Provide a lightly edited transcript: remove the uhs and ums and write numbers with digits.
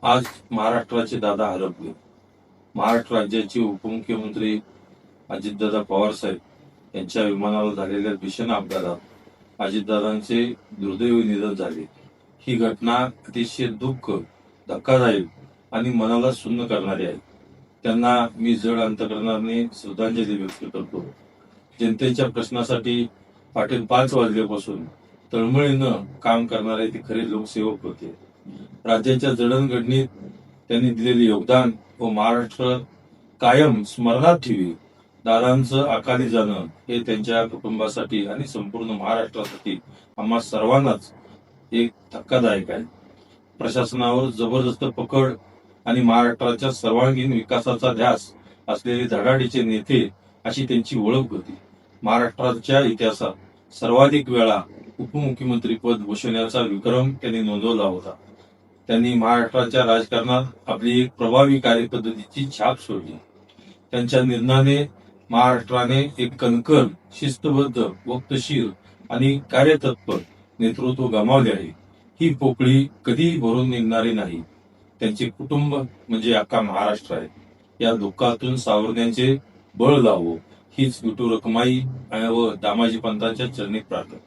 आज महाराष्ट्राचे दादा हरपले. महाराष्ट्र राज्याचे उपमुख्यमंत्री अजितदादा पवार साहेब यांच्या विमानावर झालेल्या भीषण अपघातात अजितदादांचे दुर्दैवी निधन झाले. ही घटना अतिशय दुःख, धक्कादायक आणि मनाला सुन्न करणारी आहे. त्यांना मी जड अंतकरणाने श्रद्धांजली व्यक्त करतो. जनतेच्या प्रश्नासाठी पाटील 5 वाजल्यापासून तळमळीनं काम करणारे ते खरे लोकसेवक होते. राज्याच्या जडणघडणीत त्यांनी दिलेले योगदान व महाराष्ट्र कायम स्मरणात ठेवी. दादांचं अकाली जाणं हे त्यांच्या कुटुंबासाठी आणि संपूर्ण महाराष्ट्रासाठी आम्हा सर्वांनाच एक धक्कादायक आहे. प्रशासनावर जबरदस्त पकड आणि महाराष्ट्राच्या सर्वांगीण विकासाचा ध्यास असलेले धडाडीचे नेते अशी त्यांची ओळख होती. महाराष्ट्राच्या इतिहासात सर्वाधिक वेळा उपमुख्यमंत्री पद भूषवण्याचा विक्रम त्यांनी नोंदवला होता. त्यांनी महाराष्ट्राच्या राजकारणात आपली एक प्रभावी कार्यपद्धतीची छाप सोडली. त्यांच्या निर्णयाने महाराष्ट्राने एक कणखर, शिस्तबद्ध, वक्तशीर आणि कार्यतत्पर नेतृत्व गमावले आहे. ही पोकळी कधी भरून निघणारी नाही. त्यांचे कुटुंब म्हणजे अख्खा महाराष्ट्र आहे. या दुःखातून सावरण्याचे बळ लावो हीच विठू रखमाई व दामाजी पंतांच्या चरणी प्रार्थना.